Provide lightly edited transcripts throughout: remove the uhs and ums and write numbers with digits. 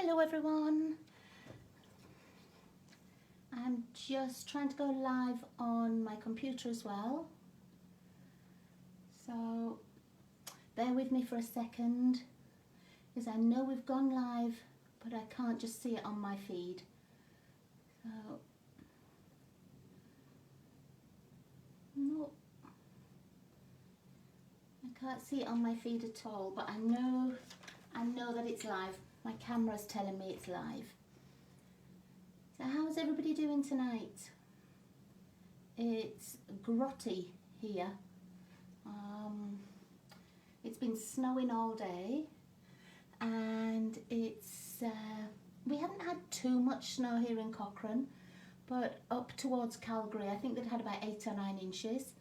Hello everyone. I'm just trying to go live on my computer as well. So bear with me for a second, because I know we've gone live, but I can't just see it on my feed. So no, I can't see it on my feed at all, but I know that it's live. My camera's telling me it's live. So how's everybody doing tonight? It's grotty here. It's been snowing all day, and it's we haven't had too much snow here in Cochrane, but up towards Calgary I think they'd had about 8 or 9 inches,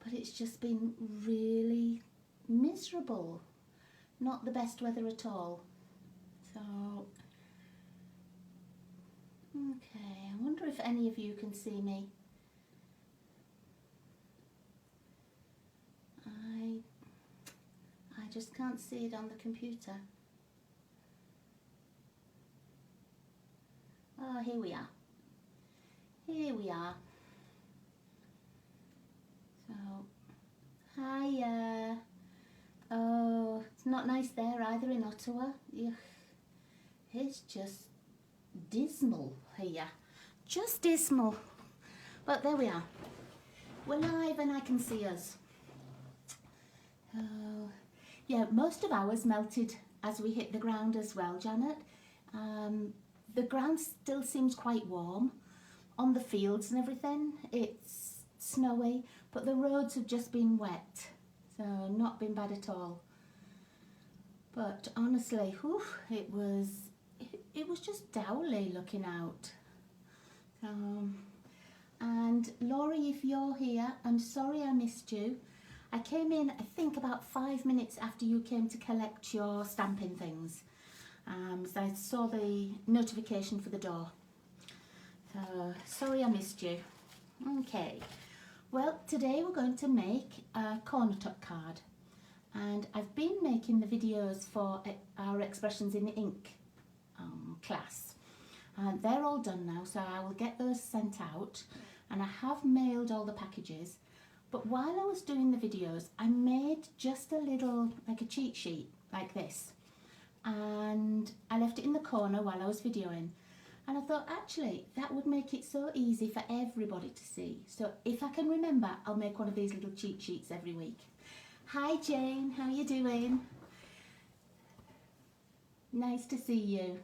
but it's just been really miserable. Not the best weather at all. So okay, I wonder if any of you can see me. I just can't see it on the computer. Oh, here we are. Here we are. So, hiya. Oh, it's not nice there either in Ottawa. Ugh. It's just dismal here. Just dismal. But there we are. We're live and I can see us. Oh, yeah, most of ours melted as we hit the ground as well, Janet. The ground still seems quite warm on the fields and everything. It's snowy, but the roads have just been wet, so not been bad at all. But honestly, whew, it was just dowly looking out. And Laurie, if you're here, I'm sorry I missed you. I came in, I think, about 5 minutes after you came to collect your stamping things. So I saw the notification for the door. So, sorry I missed you. Okay, well, today we're going to make a corner tuck card. And I've been making the videos for our Expressions in Ink class. And they're all done now, so I will get those sent out. And I have mailed all the packages. But while I was doing the videos, I made just a little, like a cheat sheet, like this. And I left it in the corner while I was videoing. And I thought, actually, that would make it so easy for everybody to see. So if I can remember, I'll make one of these little cheat sheets every week. Hi Jane, how are you doing? Nice to see you.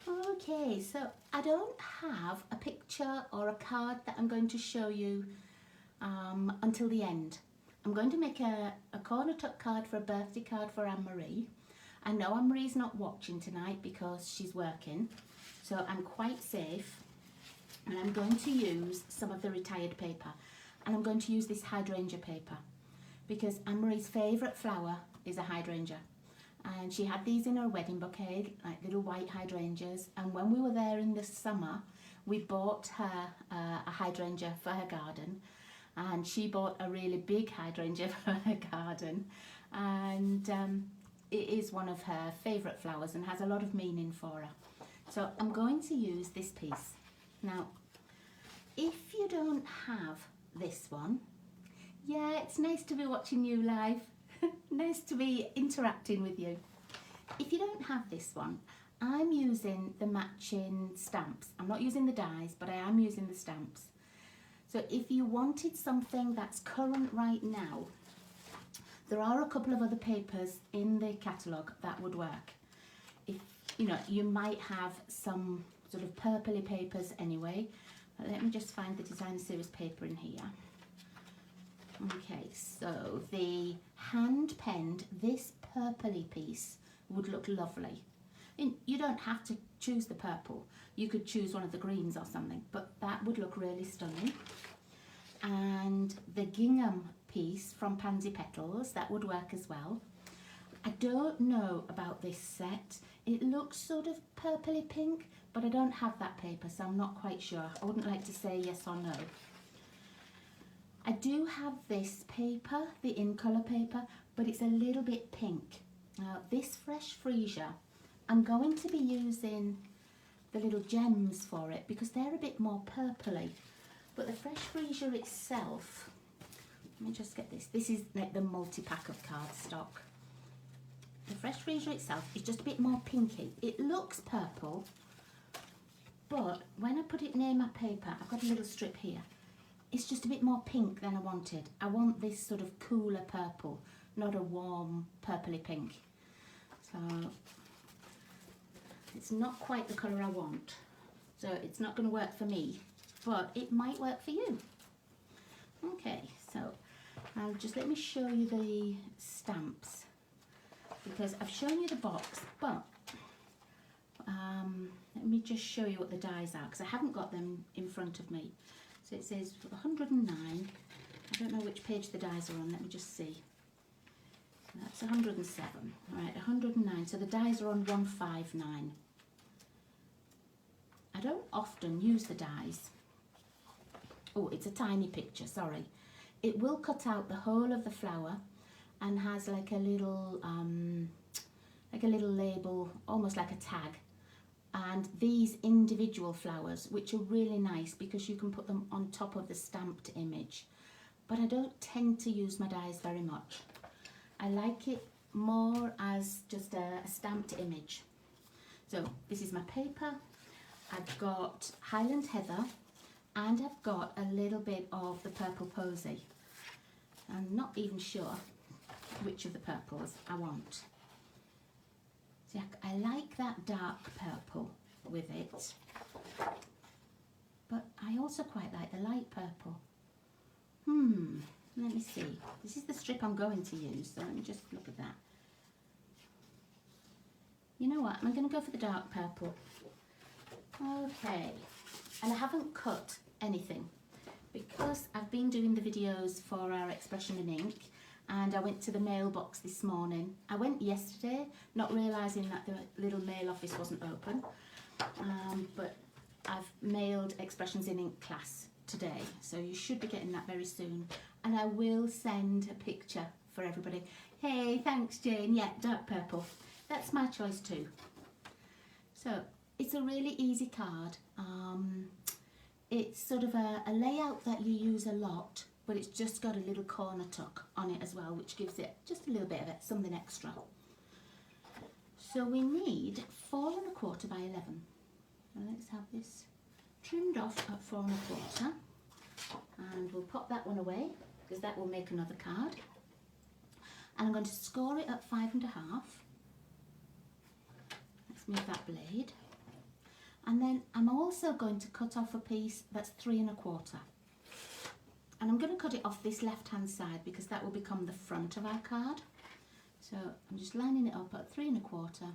Okay, so I don't have a picture or a card that I'm going to show you until the end. I'm going to make a corner tuck card for a birthday card for Anne-Marie. I know Anne-Marie's not watching tonight because she's working, so I'm quite safe. And I'm going to use some of the retired paper, and I'm going to use this hydrangea paper because Anne-Marie's favourite flower is a hydrangea. And she had these in her wedding bouquet, like little white hydrangeas. And when we were there in the summer, we bought her a hydrangea for her garden. And she bought a really big hydrangea for her garden. And it is one of her favourite flowers and has a lot of meaning for her. So I'm going to use this piece. Now, if you don't have this one, yeah, it's nice to be watching you live. Nice to be interacting with you. If you don't have this one, I'm using the matching stamps. I'm not using the dies, but I am using the stamps. So if you wanted something that's current right now, there are a couple of other papers in the catalogue that would work. If you know, you might have some sort of purpley papers anyway. But let me just find the design series paper in here. Okay, so the hand penned, this purpley piece would look lovely. And you don't have to choose the purple. You could choose one of the greens or something, but that would look really stunning. And the gingham piece from Pansy Petals, that would work as well. I don't know about this set. It looks sort of purpley pink, but I don't have that paper, so I'm not quite sure. I wouldn't like to say yes or no. I do have this paper, the in colour paper, but it's a little bit pink. Now this Fresh Freesia I'm going to be using the little gems for it because they're a bit more purpley. But the Fresh Freesia itself, let me just get this. This is like the multi-pack of cardstock. The Fresh Freesia itself is just a bit more pinky. It looks purple, but when I put it near my paper, I've got a little strip here. It's just a bit more pink than I wanted. I want this sort of cooler purple, not a warm purpley pink. So it's not quite the colour I want. So it's not going to work for me, but it might work for you. Okay, so I'll just let me show you the stamps because I've shown you the box, but let me just show you what the dies are because I haven't got them in front of me. So it says 109. I don't know which page the dies are on. Let me just see. That's 107. All right, 109. So the dies are on 159. I don't often use the dies. Oh, it's a tiny picture, sorry. It will cut out the whole of the flower and has like a little label, almost like a tag. And these individual flowers, which are really nice because you can put them on top of the stamped image. But I don't tend to use my dies very much. I like it more as just a stamped image. So this is my paper. I've got Highland Heather and I've got a little bit of the Purple Posy. I'm not even sure which of the purples I want. See, I like that dark purple with it, but I also quite like the light purple. Let me see. This is the strip I'm going to use, so let me just look at that. You know what, I'm going to go for the dark purple. Okay, and I haven't cut anything because I've been doing the videos for our Expression in Ink, and I went to the mailbox this morning. I went yesterday, not realising that the little mail office wasn't open, but I've mailed Expressions in Ink class today, so you should be getting that very soon, and I will send a picture for everybody. Hey, thanks Jane. Yeah, dark purple. That's my choice too. So it's a really easy card. It's sort of a layout that you use a lot, but it's just got a little corner tuck on it as well, which gives it just a little bit of it, something extra. So we need 4 1/4 by 11. Now let's have this trimmed off at 4 1/4, and we'll pop that one away because that will make another card. And I'm going to score it at 5 1/2. Let's move that blade. And then I'm also going to cut off a piece that's 3 1/4. And I'm going to cut it off this left hand side because that will become the front of our card. So I'm just lining it up at 3 1/4.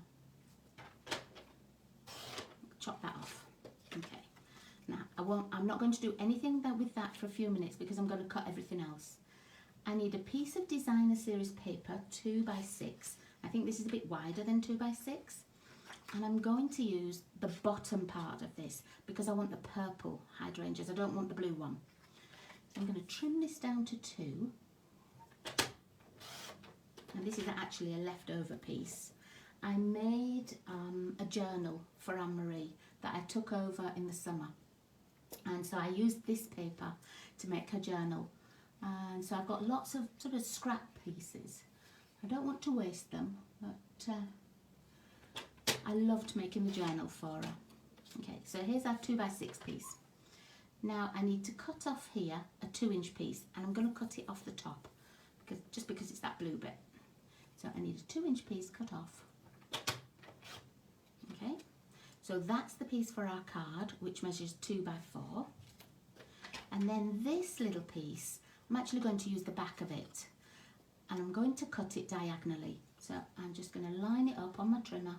Chop that off. Okay. Now I'm not going to do anything with that for a few minutes because I'm going to cut everything else. I need a piece of designer series paper, 2 by 6. I think this is a bit wider than 2 by 6. And I'm going to use the bottom part of this because I want the purple hydrangeas. I don't want the blue one. So I'm going to trim this down to 2. And this is actually a leftover piece. I made a journal for Anne-Marie that I took over in the summer. And so I used this paper to make her journal. And so I've got lots of sort of scrap pieces. I don't want to waste them, but I loved making the journal for her. Okay, so here's our 2 by 6 piece. Now I need to cut off here a 2-inch piece, and I'm going to cut it off the top just because it's that blue bit. So I need a 2-inch piece cut off. Okay, so that's the piece for our card, which measures 2 by 4. And then this little piece, I'm actually going to use the back of it, and I'm going to cut it diagonally. So I'm just going to line it up on my trimmer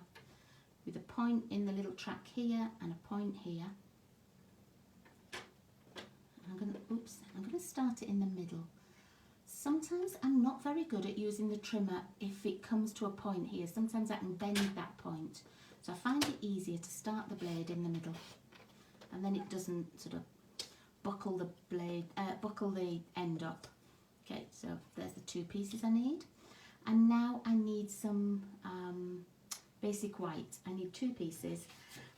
with a point in the little track here and a point here. I'm going to start it in the middle. Sometimes I'm not very good at using the trimmer if it comes to a point here. Sometimes I can bend that point. So I find it easier to start the blade in the middle, and then it doesn't sort of buckle the blade, buckle the end up. Okay, so there's the 2 pieces I need. And now I need some basic white. I need 2 pieces,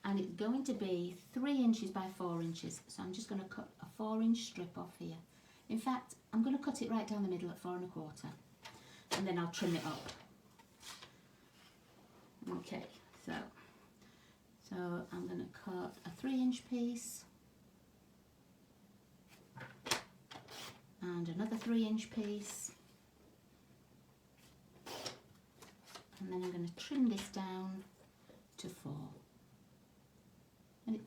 and it's going to be 3 inches by 4 inches. So I'm just going to cut a 4-inch strip off here. In fact, I'm going to cut it right down the middle at 4 1/4, and then I'll trim it up. Okay, so I'm going to cut a 3-inch piece and another 3-inch piece, and then I'm going to trim this down to 4. And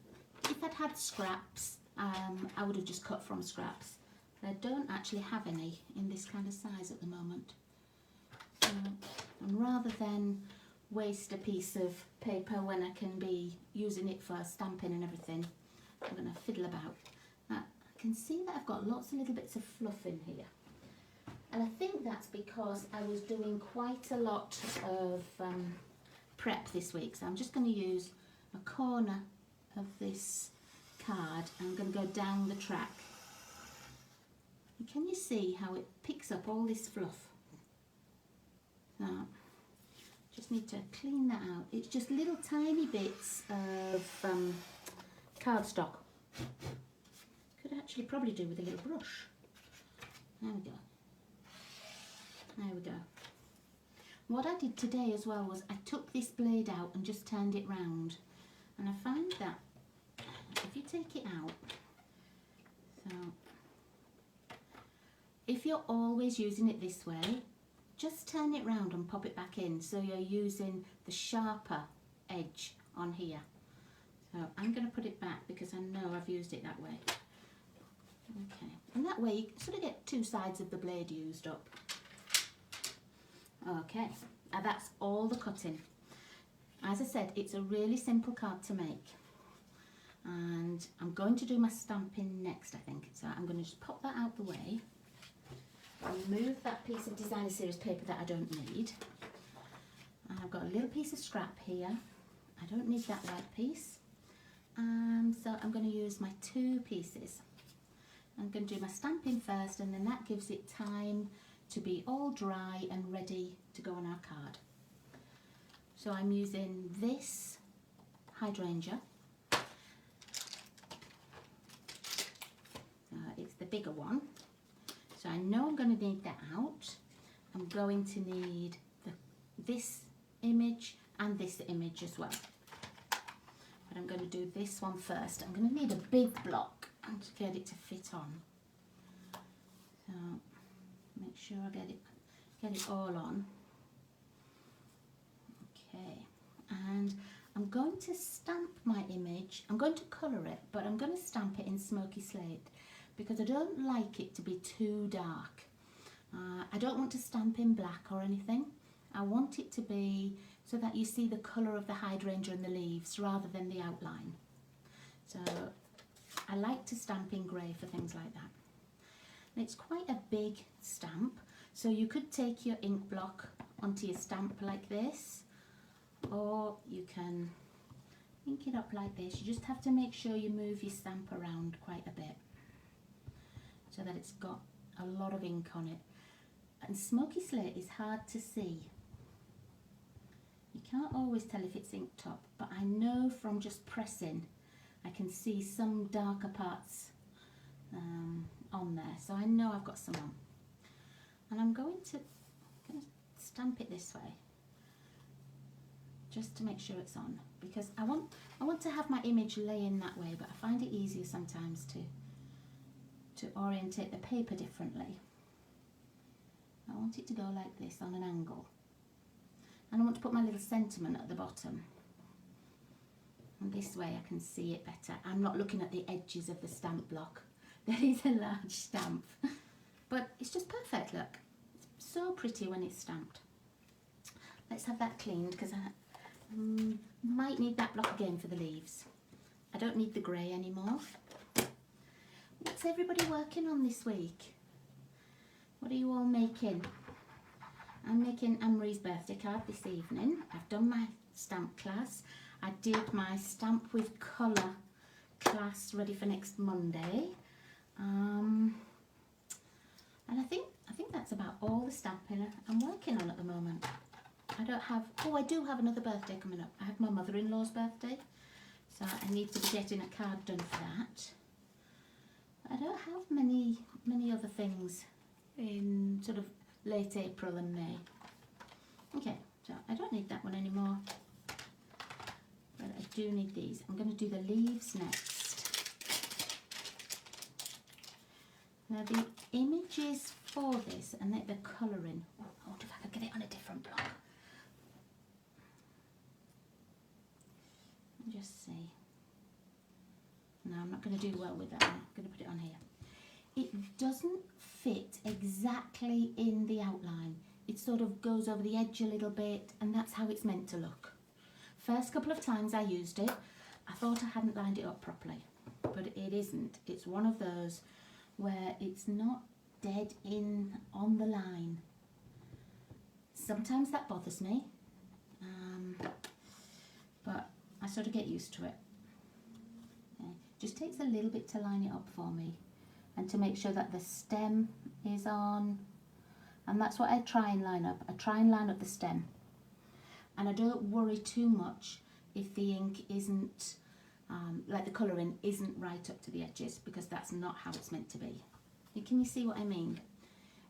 if I'd had scraps, I would have just cut from scraps. But I don't actually have any in this kind of size at the moment. So, and rather than waste a piece of paper when I can be using it for stamping and everything, I'm going to fiddle about. Now, I can see that I've got lots of little bits of fluff in here. And I think that's because I was doing quite a lot of prep this week. So I'm just going to use a corner of this card and I'm going to go down the track. And can you see how it picks up all this fluff? Now, just need to clean that out. It's just little tiny bits of cardstock. Could actually probably do with a little brush. There we go. There we go. What I did today as well was I took this blade out and just turned it round. And I find that if you take it out, so if you're always using it this way, just turn it round and pop it back in so you're using the sharper edge on here. So I'm going to put it back because I know I've used it that way. Okay, and that way you sort of get 2 sides of the blade used up. Okay, now that's all the cutting. As I said, it's a really simple card to make. And I'm going to do my stamping next, I think. So I'm going to just pop that out the way. Remove that piece of designer series paper that I don't need. And I've got a little piece of scrap here. I don't need that white piece. So I'm going to use my 2 pieces. I'm going to do my stamping first, and then that gives it time to be all dry and ready to go on our card. So I'm using this hydrangea. It's the bigger one. So I know I'm going to need that out. I'm going to need this image and this image as well. But I'm going to do this one first. I'm going to need a big block and to get it to fit on. So make sure I get it all on. Okay, and I'm going to stamp my image. I'm going to colour it, but I'm going to stamp it in smoky slate because I don't like it to be too dark. I don't want to stamp in black or anything. I want it to be so that you see the colour of the hydrangea and the leaves rather than the outline. So I like to stamp in grey for things like that. And it's quite a big stamp, so you could take your ink block onto your stamp like this, or you can ink it up like this. You just have to make sure you move your stamp around quite a bit so that it's got a lot of ink on it. And smoky slate is hard to see. You can't always tell if it's inked up, but I know from just pressing I can see some darker parts on there, so I know I've got some on. And I'm going to stamp it this way just to make sure it's on, because I want to have my image laying that way, but I find it easier sometimes to orientate the paper differently. I want it to go like this on an angle, and I want to put my little sentiment at the bottom, and this way I can see it better. I'm not looking at the edges of the stamp block. There is a large stamp, but it's just perfect, look. It's so pretty when it's stamped. Let's have that cleaned because I might need that block again for the leaves. I don't need the grey anymore. What's everybody working on this week? What are you all making? I'm making Anne-Marie's birthday card this evening. I've done my stamp class. I did my stamp with colour class ready for next Monday. And I think that's about all the stamping I'm working on at the moment. I don't have, oh, I do have another birthday coming up. I have my mother-in-law's birthday, so I need to be getting a card done for that. I don't have many other things in sort of late April and May. Okay, so I don't need that one anymore, but I do need these. I'm going to do the leaves next. Now the images for this and the colouring, oh, I wonder if I could get it on a different block. Just see. No, I'm not going to do well with that one. I'm going to put it on here. It doesn't fit exactly in the outline. It sort of goes over the edge a little bit, and that's how it's meant to look. First couple of times I used it, I thought I hadn't lined it up properly, but it isn't. It's one of those where it's not dead in on the line. Sometimes that bothers me, but I sort of get used to it. Okay. Just takes a little bit to line it up for me and to make sure that the stem is on, and that's what I try and line up. I try and line up the stem, and I don't worry too much if the ink isn't, like the colouring isn't right up to the edges, because that's not how it's meant to be. Can you see what I mean?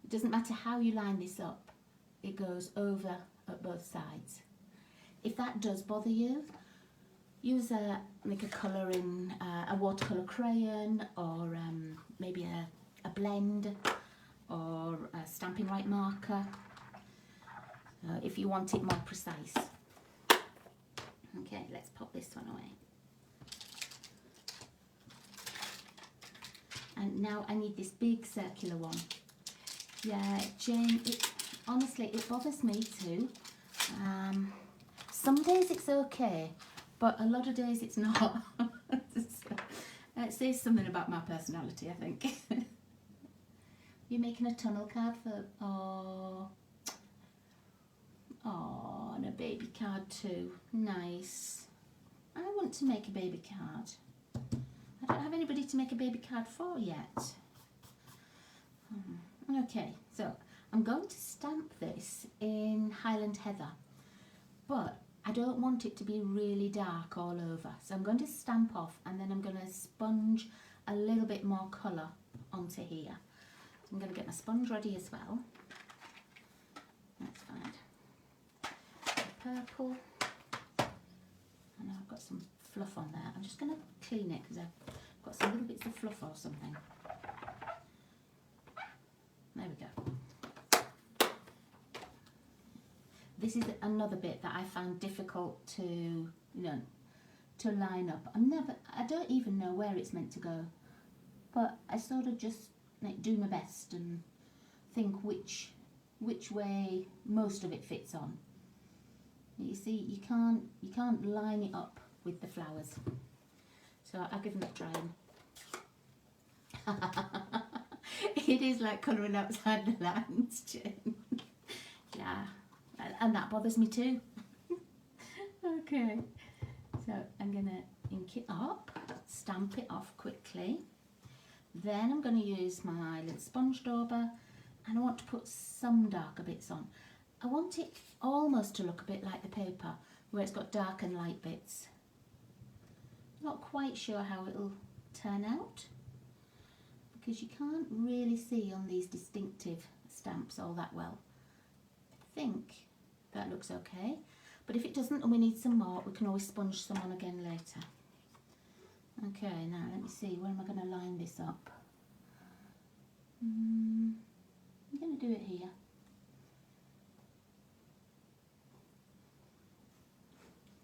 It doesn't matter how you line this up, it goes over at both sides. If that does bother you, use like a colour in a watercolour crayon, or maybe a blend, or a Stampin' White marker, if you want it more precise. Okay, let's pop this one away. And now I need this big circular one. Yeah, Jane, honestly, it bothers me too. Some days it's okay, but a lot of days it's not. It says something about my personality, I think. You're making a tunnel card for, oh, and a baby card too. Nice. I want to make a baby card. I don't have anybody to make a baby card for yet. Okay, so I'm going to stamp this in Highland Heather, but I don't want it to be really dark all over. So I'm going to stamp off, and then I'm going to sponge a little bit more colour onto here. So I'm going to get my sponge ready as well. That's fine. Purple. I know I've got some fluff on there. I'm just going to clean it because I've got some little bits of fluff or something. There we go. This is another bit that I found difficult to, to line up. I don't even know where it's meant to go, but I sort of just do my best and think which way most of it fits on. You see, you can't line it up with the flowers, so I'll give them a try. It is like colouring outside the lines, Jane. Yeah, and that bothers me too. Okay, so I'm going to ink it up, stamp it off quickly. Then I'm going to use my little sponge dauber, and I want to put some darker bits on. I want it almost to look a bit like the paper, where it's got dark and light bits. Not quite sure how it'll turn out, because you can't really see on these distinctive stamps all that well. I think that looks okay, but if it doesn't and we need some more, we can always sponge some on again later. Okay, now let me see, where am I going to line this up? I'm going to do it here.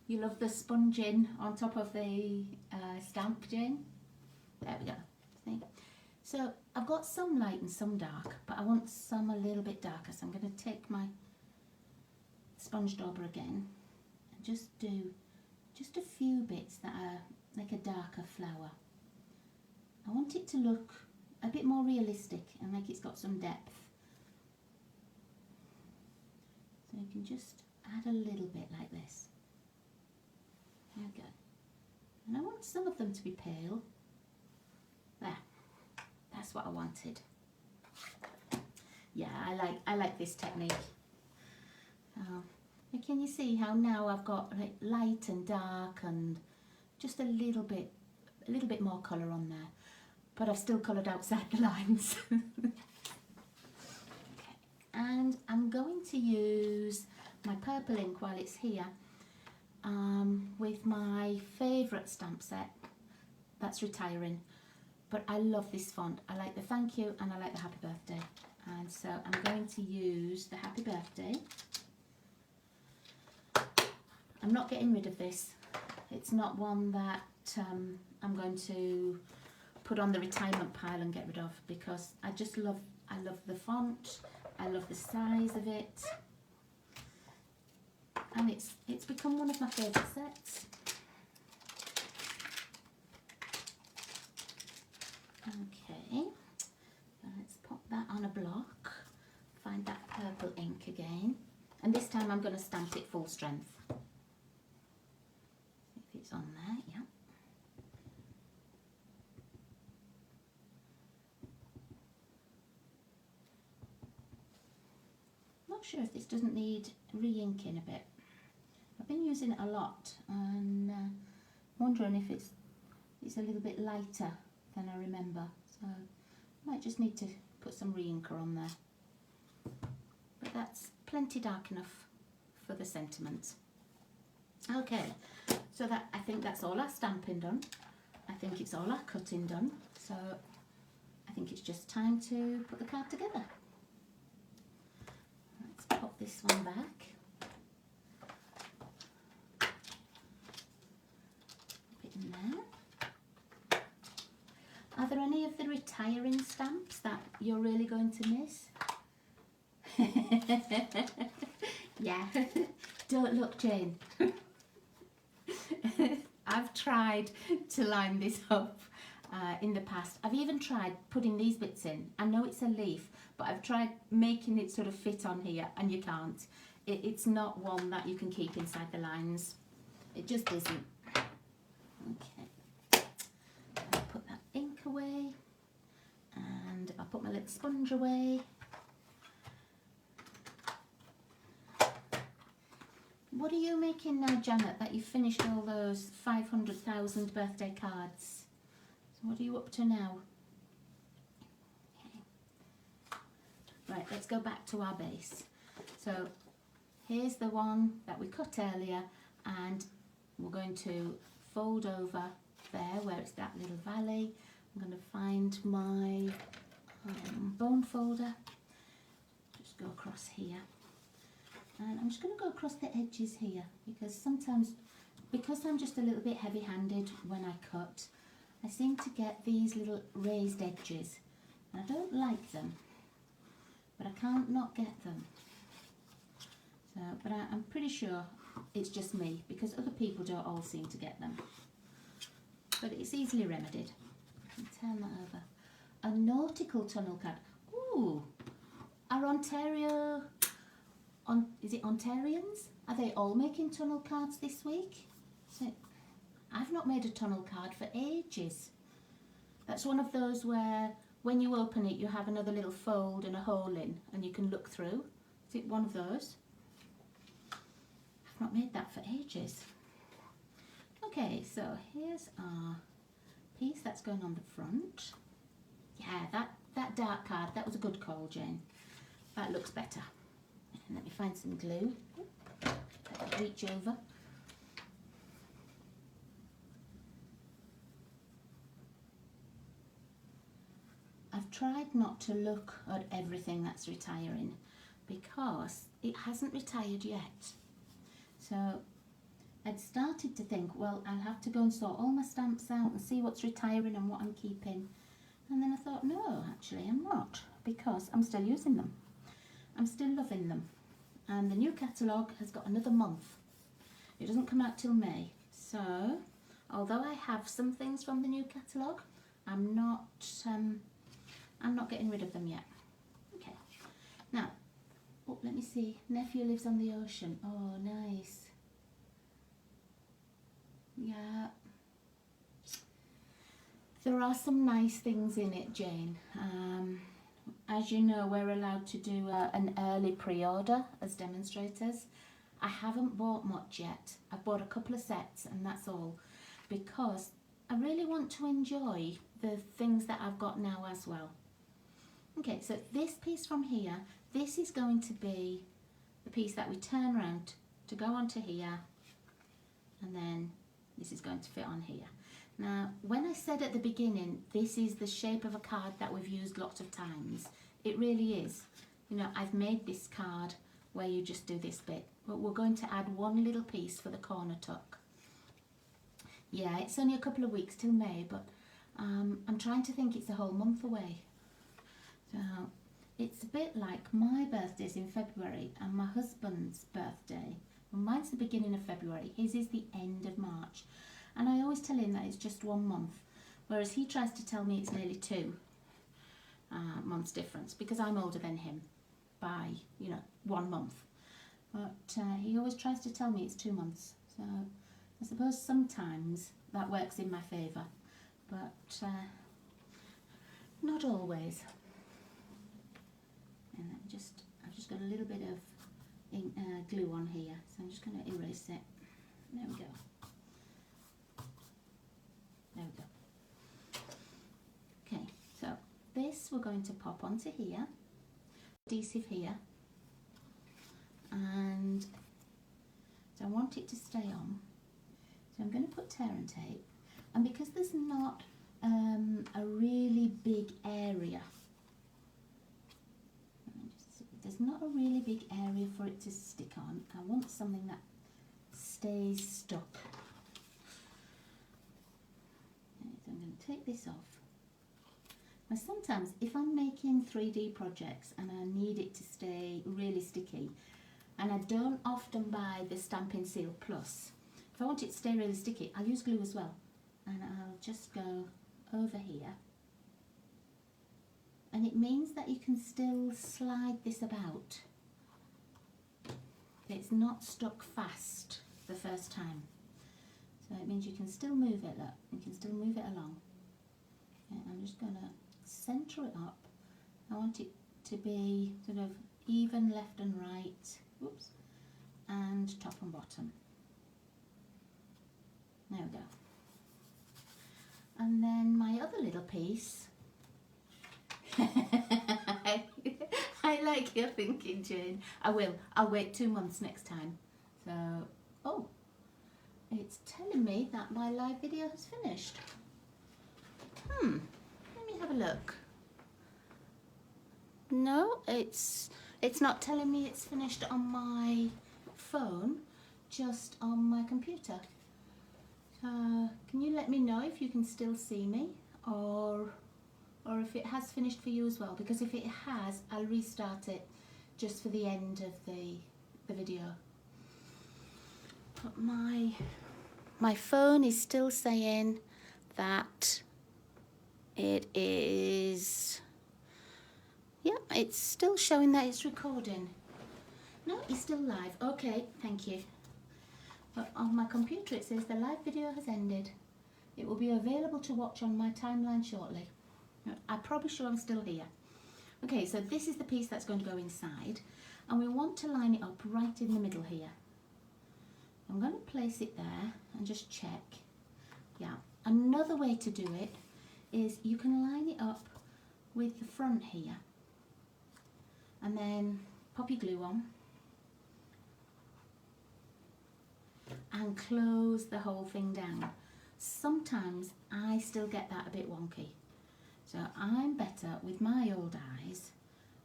You love the sponging on top of the stamp, Jane? There we go. See? So I've got some light and some dark, but I want some a little bit darker, so I'm going to take my sponge dauber again and just do just a few bits that are like a darker flower. I want it to look a bit more realistic and like it's got some depth. So you can just add a little bit like this. There we go. And I want some of them to be pale. There. That's what I wanted. Yeah, I like this technique. Can you see how now I've got like light and dark and just a little bit more colour on there, but I've still coloured outside the lines. Okay. And I'm going to use my purple ink while it's here with my favourite stamp set. That's Retiring, but I love this font. I like the thank you and I like the happy birthday, and so I'm going to use the happy birthday. I'm not getting rid of this. It's not one that I'm going to put on the retirement pile and get rid of, because I love the font, I love the size of it, and it's become one of my favourite sets. Okay, so let's pop that on a block, find that purple ink again, and this time I'm going to stamp it full strength. If it's on there, yeah. Not sure if this doesn't need re-inking a bit. I've been using it a lot and wondering if it's a little bit lighter than I remember, so I might just need to put some re-inker on there, but that's plenty dark enough for the sentiment. Okay, so I think that's all our stamping done. I think it's all our cutting done, so I think it's just time to put the card together. Let's pop this one back. Put it in there. Are there any of the retiring stamps that you're really going to miss? Yeah, don't look, Jane. I've tried to line this up in the past. I've even tried putting these bits in. I know it's a leaf, but I've tried making it sort of fit on here, and you can't. It's not one that you can keep inside the lines. It just isn't. Okay, I'll put that ink away, and I'll put my little sponge away. What are you making now, Janet, that you've finished all those 500,000 birthday cards? So what are you up to now? Okay. Right, let's go back to our base. So here's the one that we cut earlier, and we're going to fold over there where it's that little valley. I'm going to find my bone folder, just go across here. And I'm just going to go across the edges here, because sometimes, because I'm just a little bit heavy-handed when I cut, I seem to get these little raised edges. And I don't like them, but I can't not get them. So, but I'm pretty sure it's just me, because other people don't all seem to get them. But it's easily remedied. Turn that over. A nautical tunnel card. Ooh, are Ontario... is it Ontarians? Are they all making tunnel cards this week? So, I've not made a tunnel card for ages. That's one of those where when you open it you have another little fold and a hole in and you can look through. Is it one of those? I've not made that for ages. Okay, so here's our piece that's going on the front. Yeah, that dark card, that was a good call, Jane. That looks better. Let me find some glue. Reach over. I've tried not to look at everything that's retiring because it hasn't retired yet. So I'd started to think, well, I'll have to go and sort all my stamps out and see what's retiring and what I'm keeping. And then I thought, no, actually I'm not, because I'm still using them. I'm still loving them. And the new catalogue has got another month. It doesn't come out till May. So, although I have some things from the new catalogue, I'm not getting rid of them yet. Okay. Now, oh, let me see. Nephew lives on the ocean. Oh, nice. Yeah. There are some nice things in it, Jane. As you know, we're allowed to do an early pre-order as demonstrators. I haven't bought much yet. I've bought a couple of sets and that's all, because I really want to enjoy the things that I've got now as well. Okay, so this piece from here, this is going to be the piece that we turn around to go onto here, and then this is going to fit on here. Now, when I said at the beginning, this is the shape of a card that we've used lots of times, it really is. You know, I've made this card where you just do this bit, but we're going to add one little piece for the corner tuck. Yeah, it's only a couple of weeks till May, but I'm trying to think it's a whole month away. So it's a bit like my birthday's in February and my husband's birthday. Well, mine's the beginning of February, his is the end of March. And I always tell him that it's just 1 month, whereas he tries to tell me it's nearly 2 months difference, because I'm older than him by, you know, 1 month. But he always tries to tell me it's 2 months. So I suppose sometimes that works in my favour, but not always. And I've just got a little bit of glue on here, so I'm just going to erase it. There we go. There we go. Okay, so this we're going to pop onto here, adhesive here, and so I want it to stay on. So I'm going to put tear and tape, and because there's not a really big area, there's not a really big area for it to stick on. I want something that stays stuck. Okay, so I'm going to take this off. Now sometimes if I'm making 3D projects and I need it to stay really sticky, and I don't often buy the Stampin' Seal Plus, if I want it to stay really sticky, I'll use glue as well. And I'll just go over here. And it means that you can still slide this about. It's not stuck fast the first time. So it means you can still move it, look, you can still move it along. Okay, I'm just going to centre it up. I want it to be sort of even left and right, whoops, and top and bottom. There we go. And then my other little piece, I like your thinking, Jane. I'll wait 2 months next time. So, oh, it's telling me that my live video has finished. Let me have a look. No, it's not telling me it's finished on my phone, just on my computer. Can you let me know if you can still see me, or if it has finished for you as well? Because if it has, I'll restart it just for the end of the video. But my phone is still saying that it is, yeah, it's still showing that it's recording. No, it's still live. Okay, thank you. But on my computer it says the live video has ended. It will be available to watch on my timeline shortly. I promise you I'm still here. Okay, so this is the piece that's going to go inside, and we want to line it up right in the middle here. I'm going to place it there and just check. Yeah, another way to do it is you can line it up with the front here, and then pop your glue on and close the whole thing down. Sometimes I still get that a bit wonky. So I'm better with my old eyes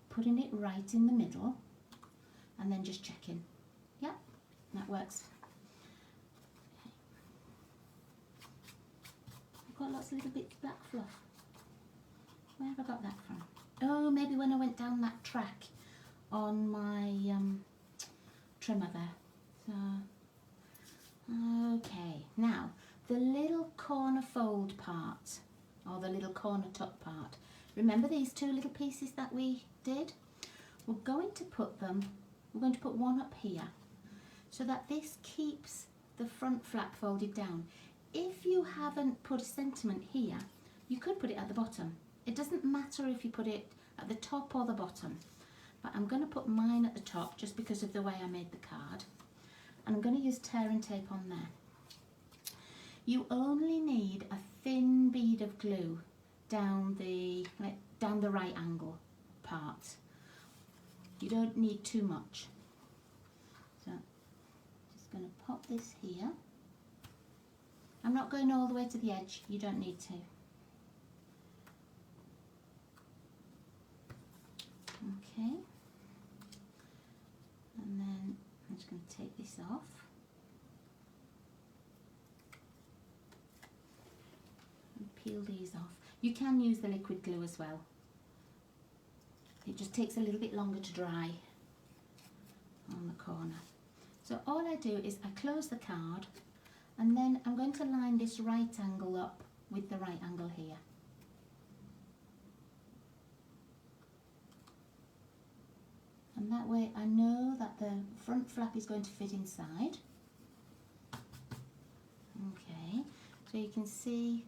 putting it right in the middle and then just checking. Yeah, that works. Okay. I've got lots of little bits of black fluff. Where have I got that from? Oh, maybe when I went down that track on my trimmer there. So, okay, now the little corner fold part, or the little corner tuck part. Remember these 2 little pieces that we did? We're going to put one up here so that this keeps the front flap folded down. If you haven't put a sentiment here, you could put it at the bottom. It doesn't matter if you put it at the top or the bottom, but I'm going to put mine at the top just because of the way I made the card. and I'm going to use tear and tape on there. You only need a thin bead of glue down the right angle part. You don't need too much. So just going to pop this here. I'm not going all the way to the edge, you don't need to. Okay, and then I'm just going to take this off. And peel these off. You can use the liquid glue as well. It just takes a little bit longer to dry on the corner. So all I do is I close the card, and then I'm going to line this right angle up with the right angle here. And that way I know that the front flap is going to fit inside. Okay, so you can see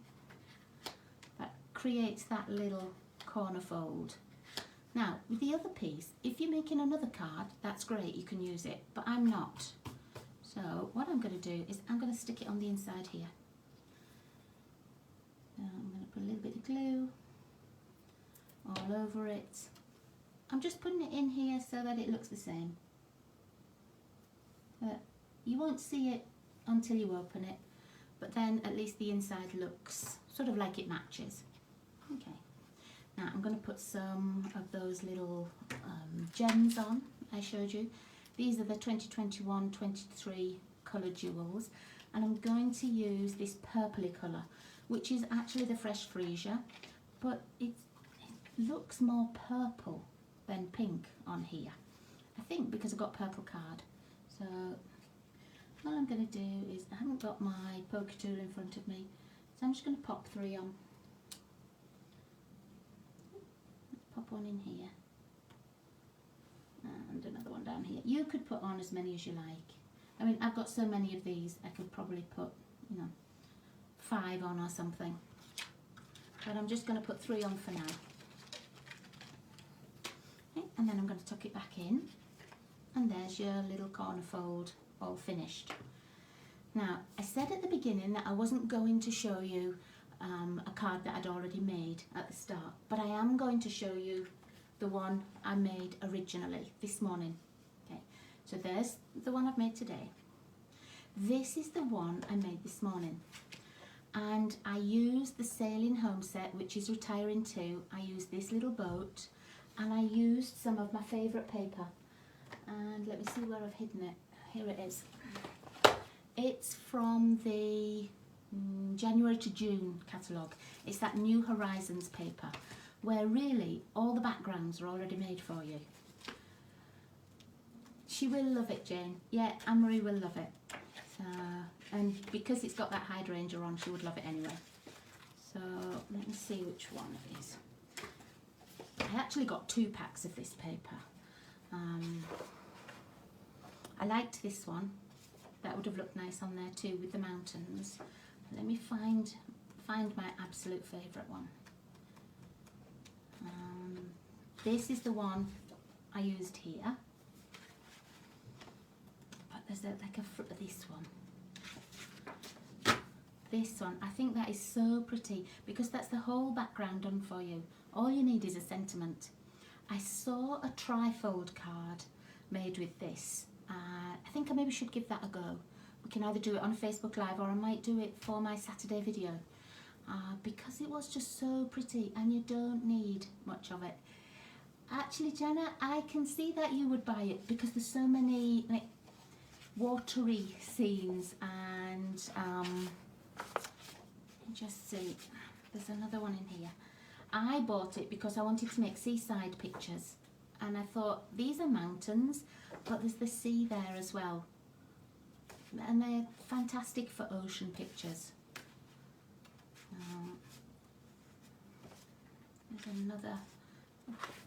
that creates that little corner fold. Now, with the other piece, if you're making another card, that's great, you can use it, but I'm not. So what I'm going to do is I'm going to stick it on the inside here. So I'm going to put a little bit of glue all over it. I'm just putting it in here so that it looks the same. You won't see it until you open it, but then at least the inside looks sort of like it matches. Okay. Now I'm going to put some of those little gems on I showed you. These are the 2021-23 colour jewels, and I'm going to use this purpley colour, which is actually the Fresh Freesia, but it looks more purple than pink on here. I think because I've got purple card. So all I'm going to do is, I haven't got my poker tool in front of me, so I'm just going to pop 3 on. Pop one in here and another one down here. You could put on as many as you like. I mean, I've got so many of these, I could probably put, 5 on or something, but I'm just going to put 3 on for now. Okay, and then I'm going to tuck it back in, and there's your little corner fold all finished. Now, I said at the beginning that I wasn't going to show you a card that I'd already made at the start, but I am going to show you the one I made originally this morning. Okay, so there's the one I've made today. This is the one I made this morning, and I used the Sailing Home set, which is retiring too. I used this little boat, and I used some of my favourite paper, and let me see where I've hidden it. Here it is. It's from the January to June catalogue. It's that New Horizons paper, where really all the backgrounds are already made for you. She will love it, Jane. Yeah, Anne-Marie will love it. So, and because it's got that hydrangea on, she would love it anyway. So let me see which one it is. I actually got 2 packs of this paper. I liked this one. That would have looked nice on there too with the mountains. Let me find my absolute favourite one. This is the one I used here, but there's this one. This one, I think that is so pretty because that's the whole background done for you. All you need is a sentiment. I saw a trifold card made with this. I think I maybe should give that a go. We can either do it on Facebook Live, or I might do it for my Saturday video, because it was just so pretty and you don't need much of it. Actually, Jenna, I can see that you would buy it because there's so many like watery scenes, and just see, there's another one in here. I bought it because I wanted to make seaside pictures, and I thought these are mountains, but there's the sea there as well, and they're fantastic for ocean pictures. There's another.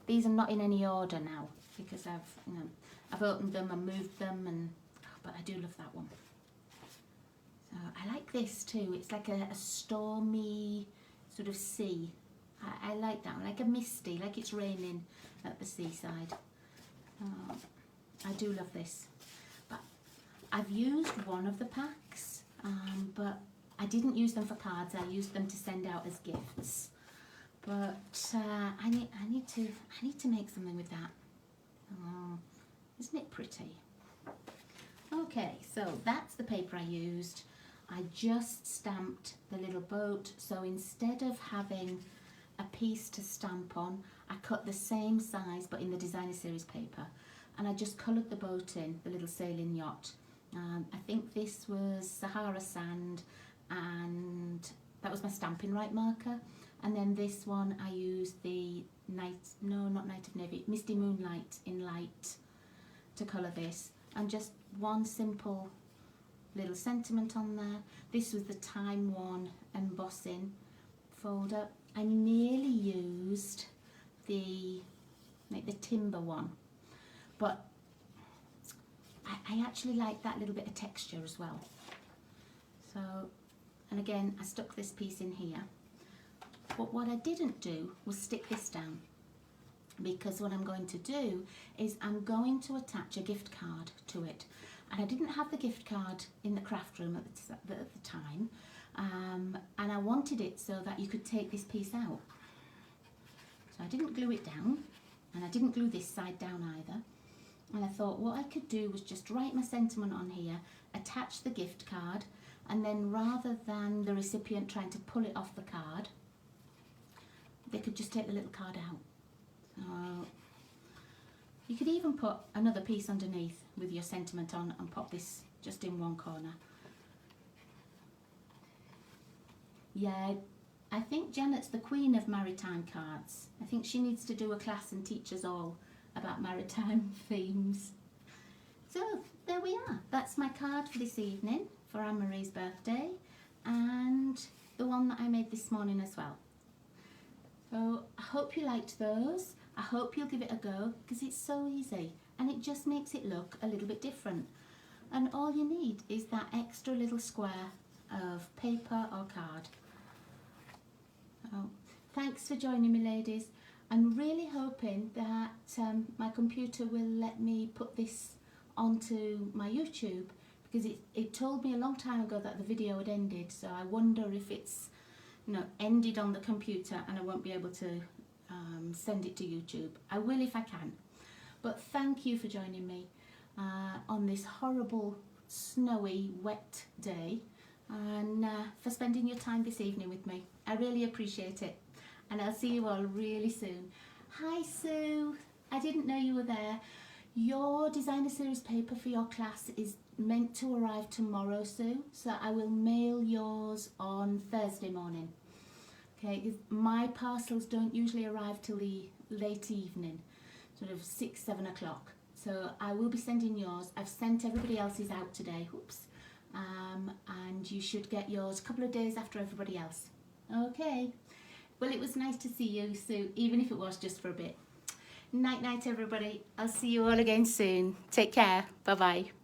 These are not in any order now because I've opened them and moved them, but I do love that one. So I like this too. It's like a stormy sort of sea. I like that one, like a misty, like it's raining at the seaside. I do love this. But I've used one of the packs, but I didn't use them for cards. I used them to send out as gifts. But I need to make something with that. Oh, isn't it pretty? Okay, so that's the paper I used. I just stamped the little boat, so instead of having a piece to stamp on, I cut the same size but in the designer series paper, and I just coloured the boat in, the little sailing yacht. I think this was Sahara sand, and that was my Stampin' Right marker, and then this one I used the Night of Navy, Misty Moonlight in light to colour this, and just one simple little sentiment on there. This was the Time One embossing folder. I nearly used the timber one, but I actually like that little bit of texture as well. So, and again, I stuck this piece in here. But what I didn't do was stick this down, because what I'm going to do is I'm going to attach a gift card to it. And I didn't have the gift card in the craft room at the time, and I wanted it so that you could take this piece out. So I didn't glue it down, and I didn't glue this side down either. And I thought what I could do was just write my sentiment on here, attach the gift card, and then rather than the recipient trying to pull it off the card, they could just take the little card out. So you could even put another piece underneath with your sentiment on and pop this just in one corner. Yeah, I think Janet's the queen of maritime cards. I think she needs to do a class and teach us all about maritime themes. So there we are. That's my card for this evening for Anne-Marie's birthday, and the one that I made this morning as well. So I hope you liked those. I hope you'll give it a go, because it's so easy and it just makes it look a little bit different. And all you need is that extra little square of paper or card. So, thanks for joining me, ladies. I'm really hoping that my computer will let me put this onto my YouTube, because it told me a long time ago that the video had ended, so I wonder if it's ended on the computer and I won't be able to send it to YouTube. I will if I can. But thank you for joining me on this horrible, snowy, wet day, and for spending your time this evening with me. I really appreciate it, and I'll see you all really soon. Hi Sue, I didn't know you were there. Your designer series paper for your class is meant to arrive tomorrow, Sue, so I will mail yours on Thursday morning. Okay, my parcels don't usually arrive till the late evening, sort of 6-7 o'clock. So I will be sending yours. I've sent everybody else's out today, oops, and you should get yours a couple of days after everybody else. Okay, well, it was nice to see you, Sue, even if it was just for a bit. Night night, everybody. I'll see you all again soon. Take care. Bye bye.